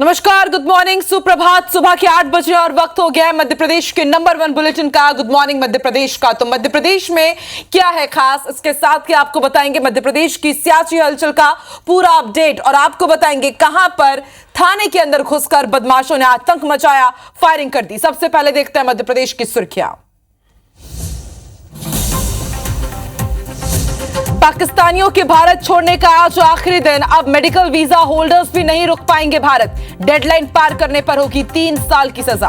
नमस्कार, good morning, सुप्रभात। सुबह के 8 बजे और वक्त हो गया है मध्य प्रदेश के नंबर 1 बुलेटिन का, गुड मॉर्निंग मध्य प्रदेश का। तो मध्य प्रदेश में क्या है खास, इसके साथ ही आपको बताएंगे मध्य प्रदेश की सियासी हलचल का पूरा अपडेट और आपको बताएंगे कहां पर थाने के अंदर घुसकर बदमाशों ने आतंक मचाया, फायरिंग कर दी। सबसे पहले देखते हैं मध्य प्रदेश की सुर्खियां। पाकिस्तानियों के भारत छोड़ने का आज आखिरी दिन। अब मेडिकल वीजा होल्डर्स भी नहीं रुक पाएंगे भारत। डेडलाइन पार करने पर होगी 3 साल की सजा।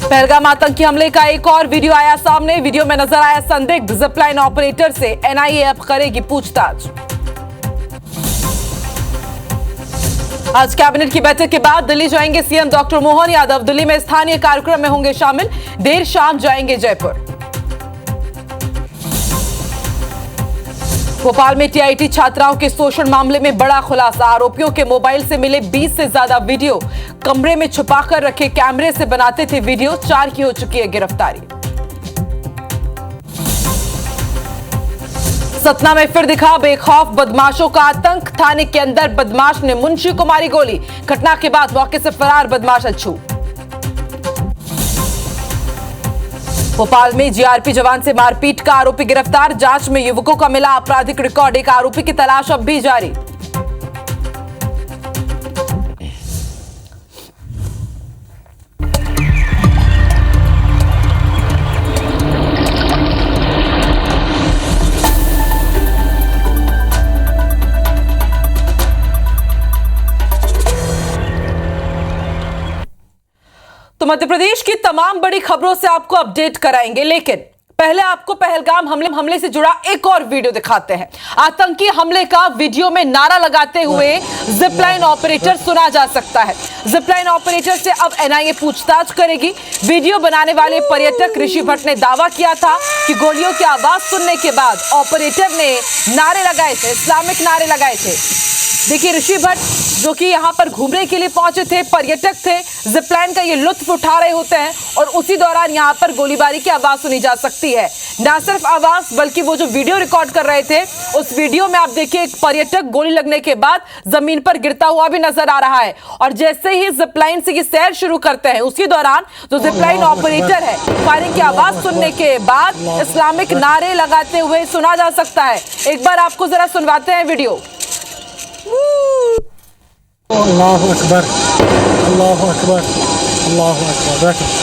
पहलगाम आतंकी हमले का एक और वीडियो आया सामने। वीडियो में नजर आया संदिग्ध जिपलाइन ऑपरेटर से एनआईए अब करेगी पूछताछ। आज कैबिनेट की बैठक के बाद दिल्ली जाएंगे सीएम डॉक्टर मोहन यादव। दिल्ली में स्थानीय कार्यक्रम में होंगे शामिल। देर शाम जाएंगे जयपुर। भोपाल में टीआईटी छात्राओं के शोषण मामले में बड़ा खुलासा। आरोपियों के मोबाइल से मिले 20 से ज्यादा वीडियो। कमरे में छुपाकर रखे कैमरे से बनाते थे वीडियो। 4 की हो चुकी है गिरफ्तारी। सतना में फिर दिखा बेखौफ बदमाशों का आतंक। थाने के अंदर बदमाश ने मुंशी को मारी गोली। घटना के बाद मौके से फरार बदमाश अच्छू। भोपाल में जीआरपी जवान से मारपीट का आरोपी गिरफ्तार। जांच में युवकों का मिला आपराधिक रिकॉर्ड। एक आरोपी की तलाश अब भी जारी। तो मध्य प्रदेश की तमाम बड़ी खबरों से आपको अपडेट कराएंगे, लेकिन पहले आपको पहलगाम हमले से जुड़ा एक और वीडियो दिखाते हैं। आतंकी हमले का वीडियो में नारा लगाते हुए जिपलाइन ऑपरेटर सुना जा सकता है। जिपलाइन ऑपरेटर से अब एनआईए पूछताछ करेगी। वीडियो बनाने वाले पर्यटक ऋषि भट्ट ने दावा किया था कि गोलियों की आवाज सुनने के बाद ऑपरेटर ने नारे लगाए थे, इस्लामिक नारे लगाए थे। देखिए, ऋषि भट्ट जो कि यहां पर घूमने के लिए पहुंचे थे, पर्यटक थे, जिपलाइन का ये लुत्फ उठा रहे होते हैं और उसी दौरान यहां पर गोलीबारी की आवाज सुनी जा सकती है। ना सिर्फ आवाज बल्कि वो जो वीडियो रिकॉर्ड कर रहे थे, उस वीडियो में आप देखिए एक पर्यटक गोली लगने के बाद जमीन पर गिरता हुआ भी नजर आ रहा है। और जैसे ही जिपलाइन से ये सैर शुरू करते हैं, उसी दौरान जो जिपलाइन ऑपरेटर है, फायरिंग की आवाज सुनने के बाद इस्लामिक नारे लगाते हुए सुना जा सकता है। एक बार आपको जरा सुनवाते हैं वीडियो। अल्लाहु अकबर, अल्लाहु अकबर, अल्लाहु अकबर।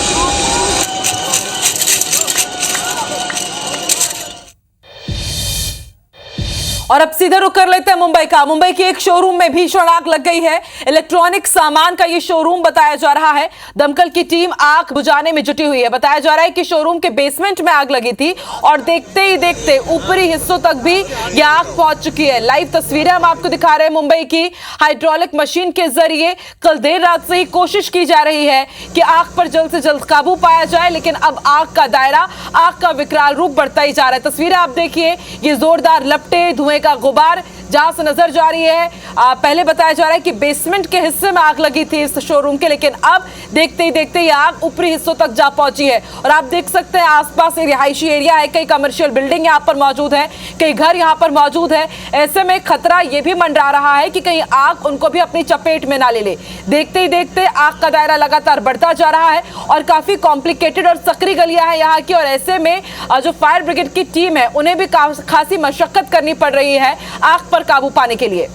और अब सीधे रुक कर लेते हैं मुंबई का। मुंबई के एक शोरूम में भीषण आग लग गई है। इलेक्ट्रॉनिक सामान का ये शोरूम बताया जा रहा है। दमकल की टीम आग बुझाने में जुटी हुई है। बताया जा रहा है कि शोरूम के बेसमेंट में आग लगी थी और देखते ही देखते ऊपरी हिस्सों तक भी यह आग पहुंच चुकी है। लाइव तस्वीरें हम आपको दिखा रहे हैं मुंबई की। हाइड्रोलिक मशीन के जरिए कल देर रात से ही कोशिश की जा रही है कि आग पर जल्द से जल्द काबू पाया जाए, लेकिन अब आग का दायरा, आग का विकराल रूप बढ़ता ही जा रहा है। तस्वीरें आप देखिए, ये जोरदार लपटे, धुएं का गुबार जहां से नजर जा रही है। पहले बताया जा रहा है कि बेसमेंट के हिस्से में आग लगी थी इस शोरूम के, लेकिन अब देखते ही देखते ये आग ऊपरी हिस्सों तक जा पहुंची है। और आप देख सकते हैं आसपास रिहायशी एरिया है, कई कमर्शियल बिल्डिंग यहां पर मौजूद है, कई घर यहां पर मौजूद है। ऐसे में खतरा यह भी मंडरा रहा है कि कहीं आग उनको भी अपनी चपेट में ना ले ले। देखते ही देखते आग का दायरा लगातार बढ़ता जा रहा है और काफी कॉम्प्लिकेटेड और सकरी गलियां हैं यहाँ की। और ऐसे में जो फायर ब्रिगेड की टीम है, उन्हें भी खासी मशक्कत करनी पड़ रही है आग पर काबू पाने के लिए।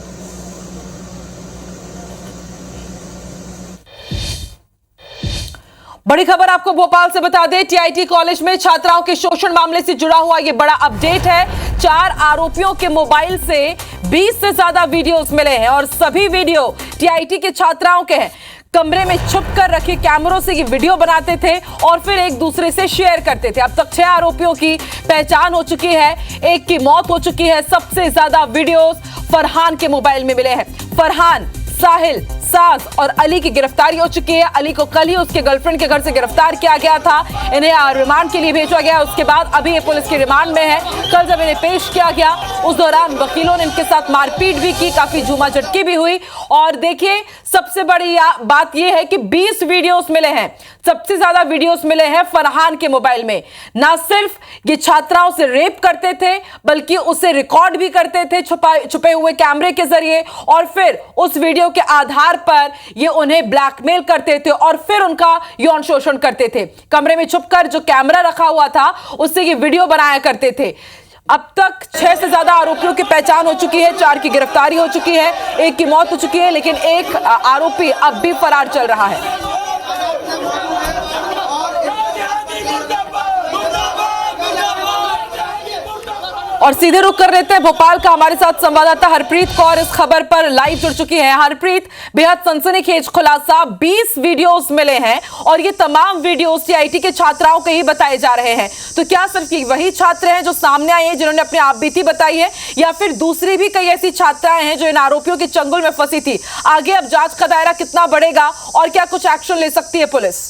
बड़ी खबर आपको भोपाल से बता दें, टीआईटी कॉलेज में छात्राओं के शोषण मामले से जुड़ा हुआ यह बड़ा अपडेट है। 4 आरोपियों के मोबाइल से 20 से ज्यादा वीडियोस मिले हैं और सभी वीडियो टीआईटी के छात्राओं के हैं। कमरे में छुपकर रखे कैमरों से ये वीडियो बनाते थे और फिर एक दूसरे से शेयर करते थे। अब तक 6 आरोपियों की पहचान हो चुकी है, एक की मौत हो चुकी है। सबसे ज्यादा वीडियोस फरहान के मोबाइल में मिले हैं। फरहान, साहिल, साज और अली की गिरफ्तारी हो चुकी है। अली को कल ही उसके गर्लफ्रेंड के घर से गिरफ्तार किया गया था। इन्हें रिमांड के लिए भेजा गया। उसके बाद अभी ये पुलिस की रिमांड में है। कल जब इन्हें पेश किया गया, उस दौरान वकीलों ने इनके साथ मारपीट भी की, काफी झूमा झटकी भी हुई। और देखिए, सबसे बड़ी बात यह है कि 20 वीडियोस मिले हैं। सबसे ज्यादा वीडियोस मिले हैं फरहान के मोबाइल में। ना सिर्फ ये छात्राओं से रेप करते थे बल्कि उसे रिकॉर्ड भी करते थे छुपे हुए कैमरे के जरिए, और फिर उस वीडियो के आधार पर ये उन्हें ब्लैकमेल करते थे और फिर उनका यौन शोषण करते थे। कमरे में छुपकर जो कैमरा रखा हुआ था उससे ये वीडियो बनाया करते थे। अब तक 6 से ज्यादा आरोपियों की पहचान हो चुकी है, 4 की गिरफ्तारी हो चुकी है, 1 की मौत हो चुकी है, लेकिन एक आरोपी अब भी फरार चल रहा है। और सीधे रुख कर लेते हैं भोपाल का। हमारे साथ संवाददाता हरप्रीत कौर इस खबर पर लाइव जुड़ चुकी है। हरप्रीत, बेहद सनसनीखेज खुलासा, 20 वीडियोस मिले हैं और ये तमाम वीडियोस सीआईटी के छात्राओं के ही बताए जा रहे हैं। तो क्या सिर्फ वही छात्र हैं जो सामने आए हैं जिन्होंने अपनी आपबीती बताई है, या फिर दूसरी भी कई ऐसी छात्राएं हैं जो इन आरोपियों के चंगुल में फंसी थी? आगे अब जांच का दायरा कितना बढ़ेगा और क्या कुछ एक्शन ले सकती है पुलिस?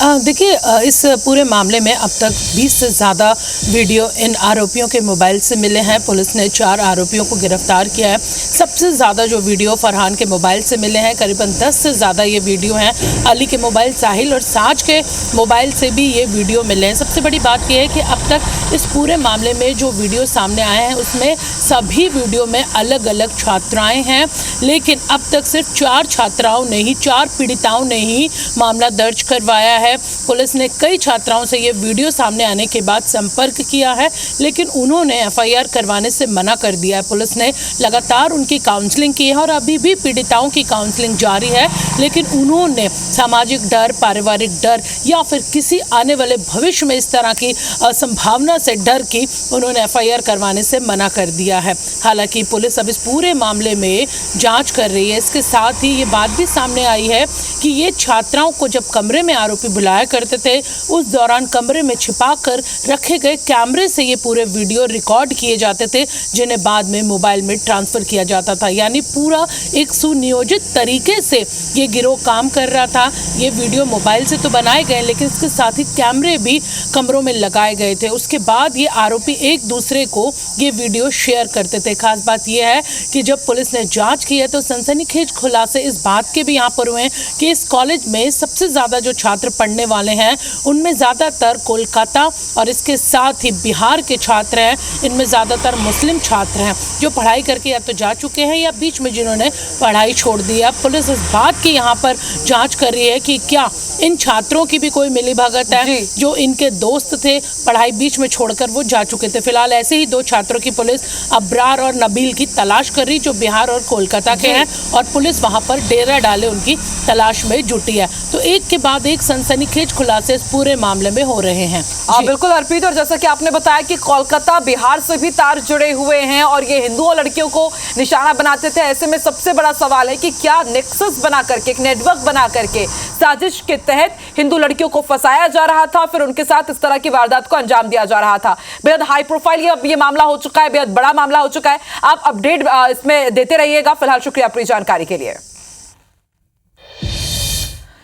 देखिए, इस पूरे मामले में अब तक 20 से ज़्यादा वीडियो इन आरोपियों के मोबाइल से मिले हैं। पुलिस ने 4 आरोपियों को गिरफ्तार किया है। सबसे ज़्यादा जो वीडियो फरहान के मोबाइल से मिले हैं, करीबन 10 से ज़्यादा ये वीडियो हैं अली के मोबाइल, साहिल और साज के मोबाइल से भी ये वीडियो मिले हैं। सबसे बड़ी बात यह है कि अब तक इस पूरे मामले में जो वीडियो सामने आए हैं उसमें सभी वीडियो में अलग अलग छात्राएँ हैं, लेकिन अब तक सिर्फ 4 छात्राओं ने ही, 4 पीड़िताओं ने ही मामला दर्ज करवाया है। पुलिस ने कई छात्राओं से ये वीडियो सामने आने के बाद संपर्क किया है, लेकिन उन्होंने एफआईआर करवाने से मना कर दिया है। पुलिस ने लगातार उनकी काउंसलिंग की है और अभी भी पीड़िताओं की काउंसलिंग जारी है, लेकिन उन्होंने सामाजिक डर, पारिवारिक डर या फिर किसी आने वाले भविष्य में इस तरह की संभावना से डर की उन्होंने एफआईआर करवाने से मना कर दिया है। हालांकि पुलिस अब इस पूरे मामले में जाँच कर रही है। इसके साथ ही ये बात भी सामने आई है कि ये छात्राओं को जब कमरे में आरोपी बुलाया करते थे, उस दौरान कमरे में छिपाकर रखे गए कैमरे से ये पूरे वीडियो रिकॉर्ड किए जाते थे, जिन्हें बाद में मोबाइल में ट्रांसफ़र किया जाता था। यानी पूरा एक सुनियोजित तरीके से ये गिरोह काम कर रहा था। ये वीडियो मोबाइल से तो बनाए गए, लेकिन इसके साथ ही कैमरे भी कमरों में लगाए गए थे। उसके बाद ये आरोपी एक दूसरे को ये वीडियो शेयर करते थे। खास बात यह है कि जब पुलिस ने जाँच की है तो सनसनीखेज खुलासे इस बात के भी यहाँ पर हुए हैं कि इस कॉलेज में सबसे ज़्यादा जो छात्र पढ़ने वाले हैं उनमें ज़्यादातर कोलकाता और इसके साथ ही बिहार के छात्र हैं। इनमें ज़्यादातर मुस्लिम छात्र हैं जो पढ़ाई करके या तो जा चुके हैं या बीच में जिन्होंने पढ़ाई छोड़ दी है। पुलिस इस बात की यहाँ पर जांच कर रही है कि क्या इन छात्रों की भी कोई मिलीभगत है, जो इनके दोस्त थे, पढ़ाई बीच में छोड़कर वो जा चुके थे। फिलहाल ऐसे ही 2 छात्रों की पुलिस अब्रार और नबील की तलाश कर रही, जो बिहार और कोलकाता के हैं, और पुलिस वहाँ पर डेरा डाले उनकी तलाश में जुटी है। तो एक के बाद एक सनसनीखेज खुलासे इस पूरे मामले में हो रहे हैं। बिल्कुल हरप्रीत, और जैसा कि आपने बताया कि कोलकाता, बिहार से भी तार जुड़े हुए हैं और ये हिंदुओं लड़कियों को निशाना बनाते थे। ऐसे में सबसे बड़ा सवाल है कि क्या नेक्सस बना करके, एक नेटवर्क बना करके साजिश के तहत हिंदू लड़कियों को फंसाया जा रहा था, फिर उनके साथ इस तरह की वारदात को अंजाम दिया जा रहा था। बेहद हाई प्रोफाइल ये मामला हो चुका है, बेहद बड़ा मामला हो चुका है। आप अपडेट इसमें देते रहिएगा। फिलहाल शुक्रिया अपनी जानकारी के लिए।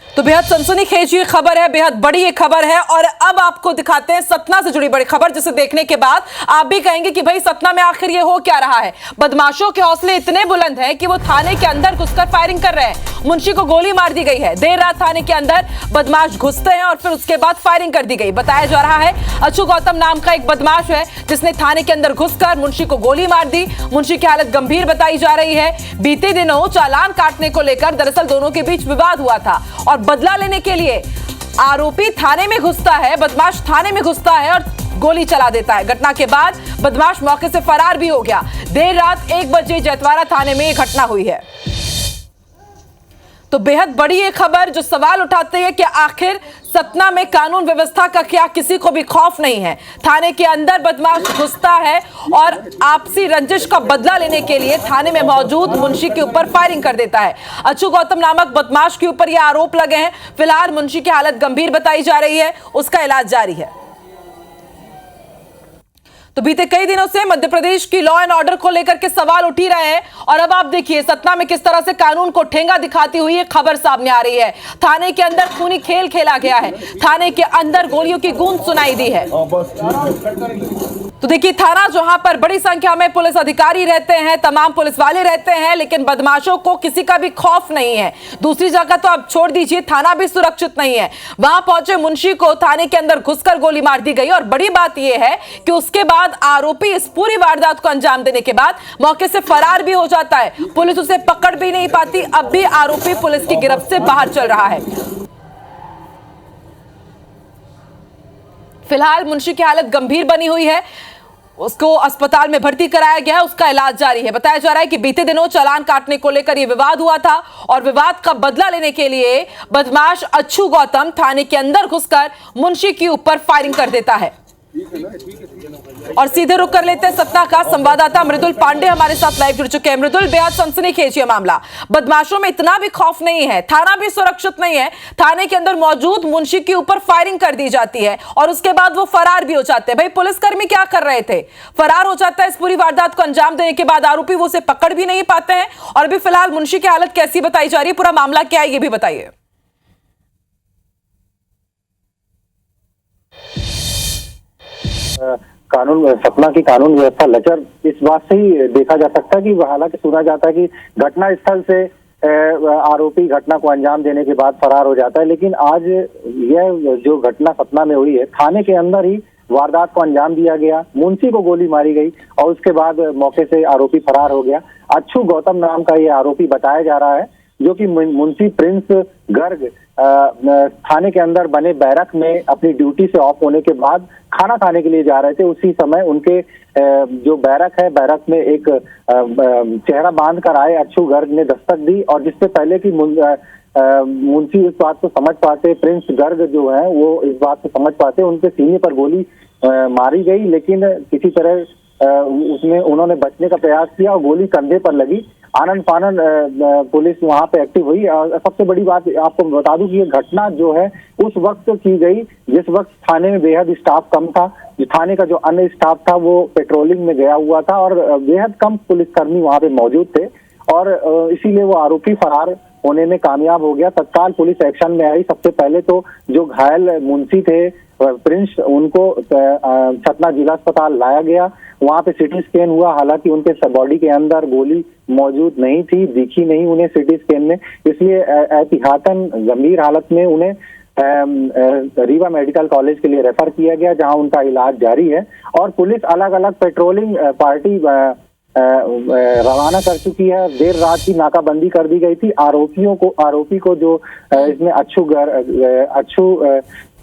तो बेहद सनसनीखेज ये खबर है, बेहद बड़ी ये खबर है। और अब आपको दिखाते हैं सतना से जुड़ी बड़ी खबर, जिसे देखने के बाद आप भी कहेंगे कि भाई सतना में आखिर ये हो क्या रहा है। बदमाशों के हौसले इतने बुलंद हैं कि वो थाने के अंदर घुसकर फायरिंग कर रहे हैं। मुंशी को गोली मार दी गई है। देर रात थाने के अंदर बदमाश घुसते हैं और फिर उसके बाद फायरिंग कर दी गई। बताया जा रहा है अच्छू गौतम नाम का एक बदमाश है जिसने थाने के अंदर घुसकर मुंशी को गोली मार दी। मुंशी की हालत गंभीर बताई जा रही है। बीते दिनों चालान काटने को लेकर दरअसल दोनों के बीच विवाद हुआ था और बदला लेने के लिए आरोपी थाने में घुसता है, बदमाश थाने में घुसता है और गोली चला देता है। घटना के बाद बदमाश मौके से फरार भी हो गया। देर रात 1 बजे जैतवाड़ा थाने में यह घटना हुई है। तो बेहद बड़ी ये खबर जो सवाल उठाती है कि आखिर सतना में कानून व्यवस्था का क्या किसी को भी खौफ नहीं है। थाने के अंदर बदमाश घुसता है और आपसी रंजिश का बदला लेने के लिए थाने में मौजूद मुंशी के ऊपर फायरिंग कर देता है। अच्छू गौतम नामक बदमाश के ऊपर ये आरोप लगे हैं। फिलहाल मुंशी की हालत गंभीर बताई जा रही है, उसका इलाज जारी है। तो बीते कई दिनों से मध्य प्रदेश की लॉ एंड ऑर्डर को लेकर के सवाल उठ ही रहे हैं और अब आप देखिए सतना में किस तरह से कानून को ठेंगा दिखाती हुई एक खबर सामने आ रही है। थाने के अंदर खूनी खेल खेला गया है, थाने के अंदर गोलियों की गूंज सुनाई दी है। तो देखिए थाना जहां पर बड़ी संख्या में पुलिस अधिकारी रहते हैं, तमाम पुलिस वाले रहते हैं, लेकिन बदमाशों को किसी का भी खौफ नहीं है। दूसरी जगह तो आप छोड़ दीजिए, थाना भी सुरक्षित नहीं है। वहां पहुंचे मुंशी को थाने के अंदर घुसकर गोली मार दी गई और बड़ी बात यह है कि उसके बाद आरोपी इस पूरी वारदात को अंजाम देने के बाद मौके से फरार भी हो जाता है। पुलिस उसे पकड़ भी नहीं पाती। अब भी आरोपी पुलिस की गिरफ्त से बाहर चल रहा है। फिलहाल मुंशी की हालत गंभीर बनी हुई है, उसको अस्पताल में भर्ती कराया गया है, उसका इलाज जारी है। बताया जा रहा है कि बीते दिनों चालान काटने को लेकर यह विवाद हुआ था और विवाद का बदला लेने के लिए बदमाश अच्छू गौतम थाने के अंदर घुसकर मुंशी के ऊपर फायरिंग कर देता है। और सीधे रुक कर लेते हैं सतना का संवाददाता मृदुल पांडे हमारे साथ लाइव जुड़ चुके हैं। मृदुल, बेहद सनसनीखेज ये मामला, बदमाशों में इतना भी खौफ नहीं है, थाना भी सुरक्षित नहीं है, थाने के अंदर मौजूद मुंशी के ऊपर फायरिंग कर दी जाती है और उसके बाद वो फरार भी हो जाते हैं। भाई पुलिसकर्मी क्या कर रहे थे? फरार हो जाता है। इस पूरी वारदात को अंजाम देने के बाद आरोपी वो उसे पकड़ भी नहीं पाते हैं। और अभी फिलहाल मुंशी की हालत कैसी बताई जा रही है, पूरा मामला क्या है ये भी बताइए। कानून सतना की कानून व्यवस्था लचर इस बात से ही देखा जा सकता है कि हालांकि सुना जाता है कि घटना स्थल से आरोपी घटना को अंजाम देने के बाद फरार हो जाता है, लेकिन आज यह जो घटना सतना में हुई है, थाने के अंदर ही वारदात को अंजाम दिया गया, मुंशी को गोली मारी गई और उसके बाद मौके से आरोपी फरार हो गया। अच्छू गौतम नाम का ये आरोपी बताया जा रहा है, जो कि मुंशी प्रिंस गर्ग थाने के अंदर बने बैरक में अपनी ड्यूटी से ऑफ होने के बाद खाना खाने के लिए जा रहे थे। उसी समय उनके जो बैरक है, बैरक में एक चेहरा बांध कर आए अच्छू गर्ग ने दस्तक दी और जिससे पहले कि मुंशी इस बात को समझ पाते, प्रिंस गर्ग जो है वो इस बात को समझ पाते, उनके सीने पर गोली मारी गई, लेकिन किसी तरह उसमें उन्होंने बचने का प्रयास किया और गोली कंधे पर लगी। आनंद फानन पुलिस वहां पे एक्टिव हुई और सबसे बड़ी बात आपको बता दूं कि ये घटना जो है उस वक्त की गई जिस वक्त थाने में बेहद स्टाफ कम था। जो थाने का जो अन्य स्टाफ था वो पेट्रोलिंग में गया हुआ था और बेहद कम पुलिसकर्मी वहां पे मौजूद थे और इसीलिए वो आरोपी फरार होने में कामयाब हो गया। तत्काल पुलिस एक्शन में आई। सबसे पहले तो जो घायल मुंशी थे प्रिंस, उनको सतना जिला अस्पताल लाया गया, वहां पे सिटी स्कैन हुआ। हालांकि उनके बॉडी के अंदर गोली मौजूद नहीं थी, दिखी नहीं उन्हें सिटी स्कैन में, इसलिए एहतियातन गंभीर हालत में उन्हें रीवा मेडिकल कॉलेज के लिए रेफर किया गया, जहां उनका इलाज जारी है। और पुलिस अलग अलग पेट्रोलिंग पार्टी रवाना कर चुकी है। देर रात की नाकाबंदी कर दी गई थी। आरोपी को जो इसमें अच्छू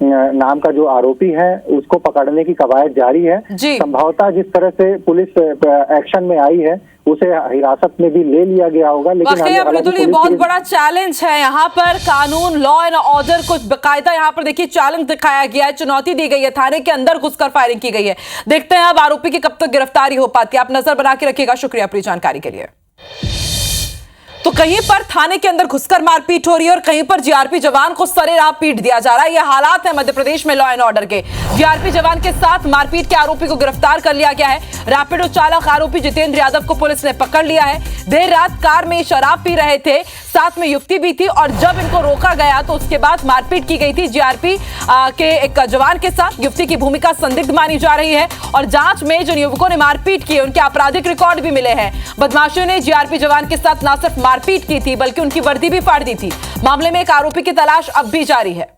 नाम का जो आरोपी है उसको पकड़ने की कवायद जारी है। संभवतः जिस तरह से पुलिस एक्शन में आई है उसे हिरासत में भी ले लिया गया होगा, लेकिन ये बहुत बड़ा चैलेंज है यहाँ पर। कानून, लॉ एंड ऑर्डर को बकायदा यहाँ पर देखिए चैलेंज दिखाया गया है, चुनौती दी गई है, थाने के अंदर घुसकर फायरिंग की गई है। देखते हैं अब आरोपी की कब तक गिरफ्तारी हो पाती है। आप नजर बना के रखिएगा। शुक्रिया अपनी जानकारी के लिए। तो कहीं पर थाने के अंदर घुसकर मारपीट हो रही है और कहीं पर जीआरपी जवान को सरेराह पीट दिया जा रहा है। ये हालात है मध्य प्रदेश में लॉ एंड ऑर्डर के। जीआरपी जवान के साथ मारपीट के आरोपी को गिरफ्तार कर लिया गया है। रैपिडो चालक आरोपी जितेंद्र यादव को पुलिस ने पकड़ लिया है। देर रात कार में शराब पी रहे थे, साथ में युवती भी थी और जब इनको रोका गया तो उसके बाद मारपीट की गई थी जीआरपी के एक जवान के साथ। युवती की भूमिका संदिग्ध मानी जा रही है और जांच में जिन युवकों ने मारपीट की उनके आपराधिक रिकॉर्ड भी मिले हैं। बदमाशों ने जीआरपी जवान के साथ न सिर्फ मारपीट की थी बल्कि उनकी वर्दी भी फाड़ दी थी। मामले में एक आरोपी की तलाश अब भी जारी है।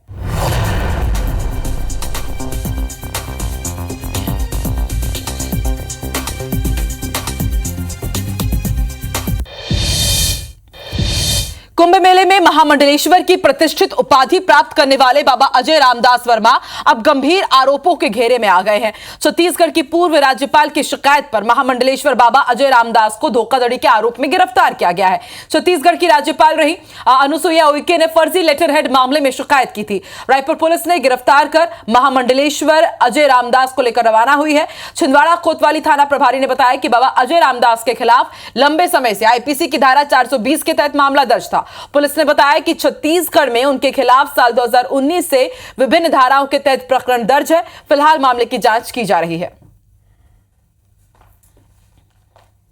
कुंभ मेले में महामंडलेश्वर की प्रतिष्ठित उपाधि प्राप्त करने वाले बाबा अजय रामदास वर्मा अब गंभीर आरोपों के घेरे में आ गए हैं। छत्तीसगढ़ की पूर्व राज्यपाल की शिकायत पर महामंडलेश्वर बाबा अजय रामदास को धोखाधड़ी के आरोप में गिरफ्तार किया गया है। छत्तीसगढ़ की राज्यपाल रही अनुसुईया उइके ने फर्जी लेटरहेड मामले में शिकायत की थी। रायपुर पुलिस ने गिरफ्तार कर महामंडलेश्वर अजय रामदास को लेकर रवाना हुई है। छिंदवाड़ा कोतवाली थाना प्रभारी ने बताया कि बाबा अजय रामदास के खिलाफ लंबे समय से आईपीसी की धारा 420 के तहत मामला दर्ज था। पुलिस ने बताया कि छत्तीसगढ़ में उनके खिलाफ साल 2019 से विभिन्न धाराओं के तहत प्रकरण दर्ज है। फिलहाल मामले की जांच की जा रही है।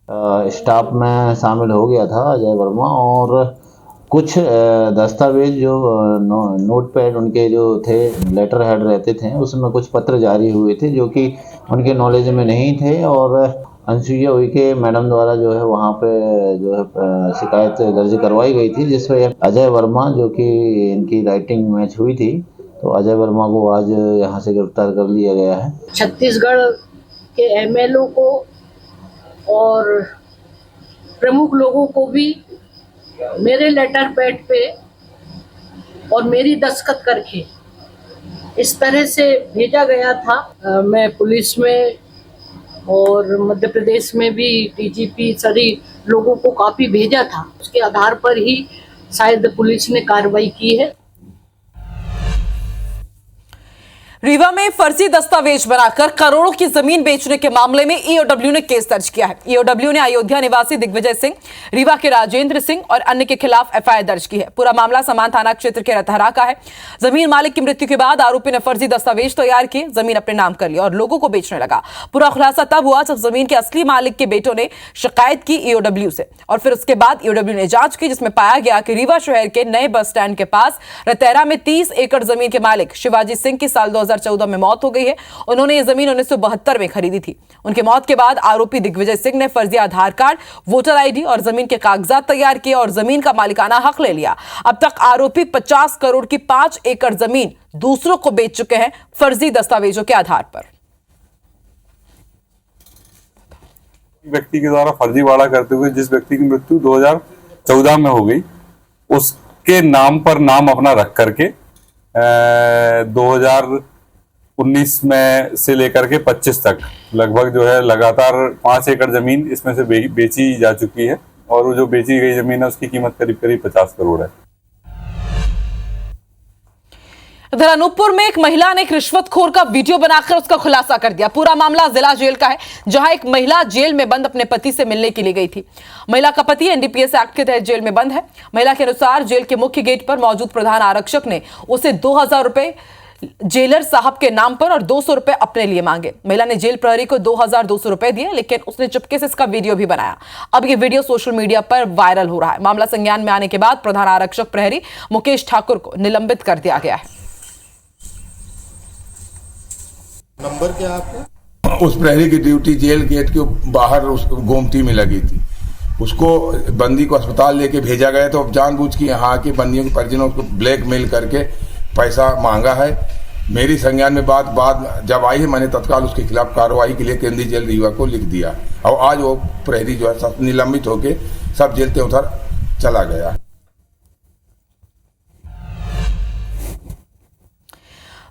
स्टाफ में शामिल हो गया था अजय वर्मा, और कुछ दस्तावेज जो नोट पैड उनके जो थे, लेटर हेड रहते थे, उसमें कुछ पत्र जारी हुए थे जो कि उनके नॉलेज में नहीं थे, और अनसुईया उइके मैडम द्वारा जो है वहाँ पे जो है शिकायत दर्ज करवाई गई थी, जिसमें अजय वर्मा जो कि इनकी राइटिंग मैच हुई थी, तो अजय वर्मा को आज यहाँ से गिरफ्तार कर लिया गया है। छत्तीसगढ़ के एमएलओ को और प्रमुख लोगों को भी मेरे लेटर पैड पे और मेरी दस्तखत करके इस तरह से भेजा गया था। मैं पुलिस में और मध्य प्रदेश में भी डीजीपी सभी लोगों को काफी भेजा था, उसके आधार पर ही शायद पुलिस ने कार्रवाई की है। रीवा में फर्जी दस्तावेज बनाकर करोड़ों की जमीन बेचने के मामले में ईओडब्ल्यू ने केस दर्ज किया है। ईओडब्ल्यू ने अयोध्या निवासी दिग्विजय सिंह, रीवा के राजेंद्र सिंह और अन्य के खिलाफ एफआईआर दर्ज की है। पूरा मामला समान थाना क्षेत्र के रतहरा का है। जमीन मालिक की मृत्यु के बाद आरोपी ने फर्जी दस्तावेज तैयार किए, जमीन अपने नाम कर ली और लोगों को बेचने लगा। पूरा खुलासा तब हुआ जब जमीन के असली मालिक के बेटों ने शिकायत की ईओडब्ल्यू से, और फिर उसके बाद ईओडब्ल्यू ने जांच की, जिसमें पाया गया कि रीवा शहर के नए बस स्टैंड के पास रतहरा में 30 एकड़ जमीन के मालिक शिवाजी सिंह की साल 2014 में मौत हो गई है। उन्होंने ये जमीन 1972 में खरीदी थी। उनके मौत के बाद आरोपी दिग्विजय सिंह ने फर्जी आधार कार्ड, वोटर आईडी और जमीन के कागजात तैयार किए और जमीन का मालिकाना हक ले लिया। अब तक आरोपी 50 करोड़ की 5 एकड़ जमीन दूसरों को बेच चुके हैं फर्जी दस्तावेजों के आधार पर। व्यक्ति के द्वारा फर्जीवाड़ा करते हुए जिस व्यक्ति की मृत्यु 2014 में हो गई, उसके नाम पर नाम अपना रख करके 2019 में से लेकर के 25 तक लगभग जो है लगातार 5 एकड़ जमीन इसमें से बेची जा चुकी है, और वो जो बेची गई जमीन है उसकी कीमत करीब करीब 50 करोड़ है। इधर अनूपपुर में एक महिला ने एक रिश्वतखोर का वीडियो बनाकर उसका खुलासा कर दिया। पूरा मामला जिला जेल का है, जहां एक महिला जेल में बंद अपने पति से मिलने के लिए गई थी। महिला का पति एनडीपीएस एक्ट के तहत जेल में बंद है। महिला के अनुसार जेल के मुख्य गेट पर मौजूद प्रधान आरक्षक ने उसे 2000 रुपए जेलर साहब के नाम पर और 200 रुपए अपने लिए मांगे। महिला ने जेल प्रहरी को 2200 रुपए दिए, लेकिन उसने चुपके से इसका वीडियो भी बनाया। अब यह वीडियो सोशल मीडिया पर वायरल हो रहा है। मामला संज्ञान में आने के बाद प्रधान आरक्षक प्रहरी मुकेश ठाकुर को निलंबित कर दिया गया है। नंबर क्या आपका? उस प्रहरी की ड्यूटी जेल गेट के बाहर उस गोमती में लगी थी। उसको बंदी को अस्पताल लेके भेजा गया, तो जानबूझ के यहाँ के बंदियों के परिजनों को ब्लैकमेल करके पैसा मांगा है। मेरी संज्ञान में बात जब आई है, मैंने तत्काल उसके खिलाफ कार्रवाई के लिए केंद्रीय जेल रीवा को लिख दिया, और आज वो प्रहरी जो है निलंबित होके सब जेल से उधर चला गया।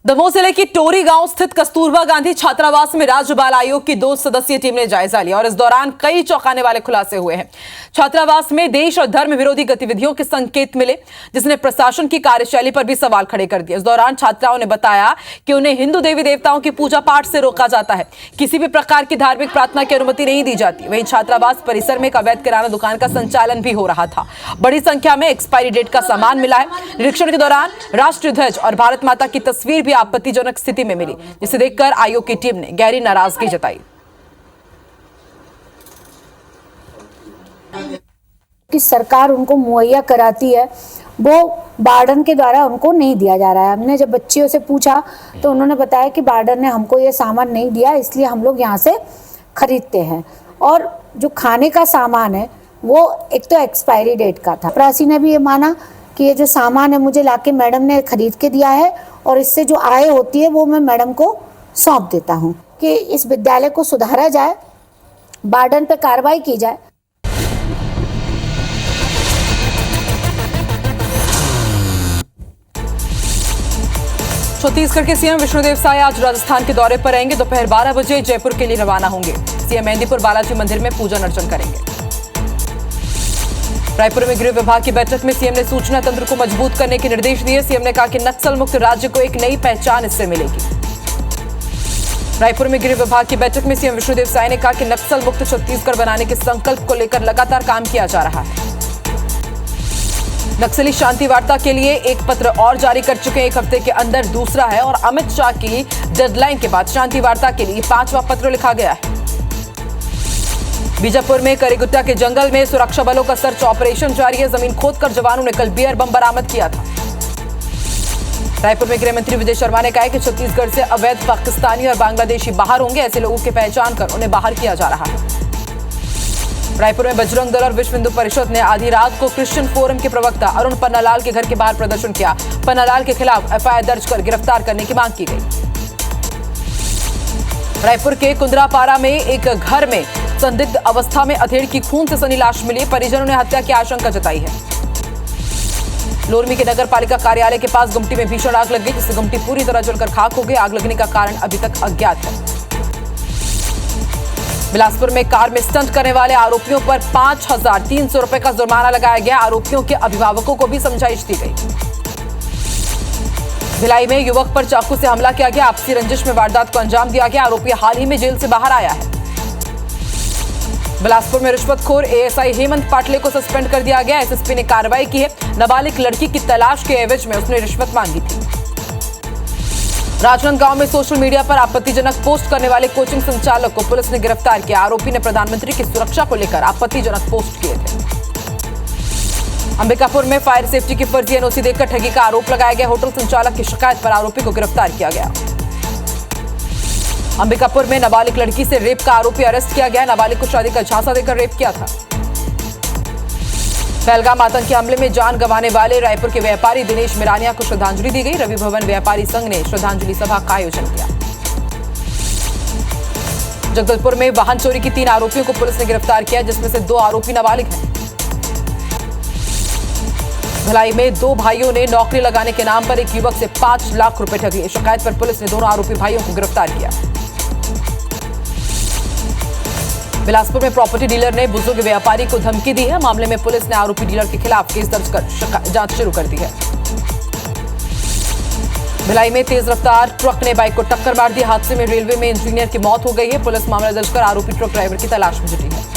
दमोह जिले की टोरी गांव स्थित कस्तूरबा गांधी छात्रावास में राज्य बाल आयोग की 2 सदस्यीय टीम ने जायजा लिया, और इस दौरान कई चौंकाने वाले खुलासे हुए हैं। छात्रावास में देश और धर्म विरोधी गतिविधियों के संकेत मिले, जिसने प्रशासन की कार्यशैली पर भी सवाल खड़े कर दिए। इस दौरान छात्राओं ने बताया कि उन्हें हिंदू देवी देवताओं की पूजा पाठ से रोका जाता है, किसी भी प्रकार की धार्मिक प्रार्थना की अनुमति नहीं दी जाती। वहीं छात्रावास परिसर में एक अवैध किराना दुकान का संचालन भी हो रहा था। बड़ी संख्या में एक्सपायरी डेट का सामान मिला है। निरीक्षण के दौरान राष्ट्रीय ध्वज और भारत माता की तस्वीर भी आपत्तिजनक स्थिति में मिली, जिसे देखकर आयोग की टीम ने गहरी नाराजगी जताई। कि सरकार उनको मुहैया कराती है, वो वार्डन के द्वारा उनको नहीं दिया जा रहा है। हमने जब बच्चियों से पूछा तो उन्होंने बताया कि वार्डन ने हमको ये सामान नहीं दिया, इसलिए हम लोग यहाँ से खरीदते हैं। और जो खाने का सामान है वो एक तो एक्सपायरी डेट का था। प्राची ने भी ये माना कि ये जो सामान है मुझे लाके मैडम ने खरीद के दिया है, और इससे जो आय होती है वो मैं मैडम को सौंप देता हूँ। कि इस विद्यालय को सुधारा जाए, वार्डन पे कार्रवाई की जाए। छत्तीसगढ़ के सीएम विष्णुदेव साय आज राजस्थान के दौरे पर रहेंगे। दोपहर 12 बजे जयपुर के लिए रवाना होंगे। सीएम मेहंदीपुर बालाजी मंदिर में पूजन अर्चन करेंगे। रायपुर में गृह विभाग की बैठक में सीएम ने सूचना तंत्र को मजबूत करने के निर्देश दिए। सीएम ने कहा कि नक्सल मुक्त राज्य को एक नई पहचान इससे मिलेगी। रायपुर में गृह विभाग की बैठक में सीएम विष्णुदेव साय ने कहा कि नक्सल मुक्त छत्तीसगढ़ बनाने के संकल्प को लेकर लगातार काम किया जा रहा है। नक्सली शांति वार्ता के लिए एक पत्र और जारी कर चुके हैं, 1 हफ्ते के अंदर दूसरा है, और अमित शाह की डेडलाइन के बाद शांति वार्ता के लिए 5वां पत्र लिखा गया है। बीजापुर में करीगुट्टा के जंगल में सुरक्षा बलों का सर्च ऑपरेशन जारी है। जमीन खोदकर जवानों ने कल बियर बम बरामद किया था। रायपुर में गृह मंत्री विजय शर्मा ने कहा कि छत्तीसगढ़ से अवैध पाकिस्तानी और बांग्लादेशी बाहर होंगे। ऐसे लोगों की पहचान कर उन्हें बाहर किया जा रहा है। रायपुर में बजरंग दल और विश्व हिंदू परिषद ने आधी रात को क्रिश्चियन फोरम के प्रवक्ता अरुण पन्नालाल के घर के बाहर प्रदर्शन किया। पन्नालाल के खिलाफ एफआईआर दर्ज कर गिरफ्तार करने की मांग की गई। रायपुर के कुंदरापारा में एक घर में संदिग्ध अवस्था में अधेड़ की खून से सनी लाश मिली। परिजनों ने हत्या की आशंका जताई है। लोरमी के नगर पालिका कार्यालय के पास गुमटी में भीषण आग लग गई, जिससे गुमटी पूरी तरह जलकर खाक हो गई। आग लगने का कारण अभी तक अज्ञात है। बिलासपुर में कार में स्टंट करने वाले आरोपियों पर 5,300 रुपए का जुर्माना लगाया गया। आरोपियों के अभिभावकों को भी समझाइश दी गई। भिलाई में युवक पर चाकू से हमला किया गया। आपसी रंजिश में वारदात को अंजाम दिया गया। आरोपी हाल ही में जेल से बाहर आया है। बिलासपुर में रिश्वतखोर एएसआई हेमंत पाटले को सस्पेंड कर दिया गया। एसएसपी ने कार्रवाई की है। नाबालिग लड़की की तलाश के एवज में उसने रिश्वत मांगी थी। राजनांदगांव में सोशल मीडिया पर आपत्तिजनक पोस्ट करने वाले कोचिंग संचालक को पुलिस ने गिरफ्तार किया। आरोपी ने प्रधानमंत्री की सुरक्षा को लेकर आपत्तिजनक पोस्ट किए थे। अंबिकापुर में फायर सेफ्टी की फर्जी एनओसी देकर ठगी का आरोप लगाया गया। होटल संचालक की शिकायत पर आरोपी को गिरफ्तार किया गया। अंबिकापुर में नाबालिग लड़की से रेप का आरोपी अरेस्ट किया गया। नाबालिग को शादी का झांसा देकर रेप किया था। पहलगाम आतंकी हमले में जान गंवाने वाले रायपुर के व्यापारी दिनेश मिरानिया को श्रद्धांजलि दी गई। रवि भवन व्यापारी संघ ने श्रद्धांजलि सभा का आयोजन किया। जगदलपुर में वाहन चोरी की 3 आरोपियों को पुलिस ने गिरफ्तार किया, जिसमें से 2 आरोपी नाबालिग हैं। भिलाई में 2 भाइयों ने नौकरी लगाने के नाम पर एक युवक से 5 लाख रुपए ठग लिए। शिकायत पर पुलिस ने दोनों आरोपी भाइयों को गिरफ्तार किया। बिलासपुर में प्रॉपर्टी डीलर ने बुजुर्ग व्यापारी को धमकी दी है। मामले में पुलिस ने आरोपी डीलर के खिलाफ केस दर्ज कर जांच शुरू कर दी है। भिलाई में तेज रफ्तार ट्रक ने बाइक को टक्कर मार दी। हादसे में रेलवे में इंजीनियर की मौत हो गई है। पुलिस मामला दर्ज कर आरोपी ट्रक ड्राइवर की तलाश में जुटी है।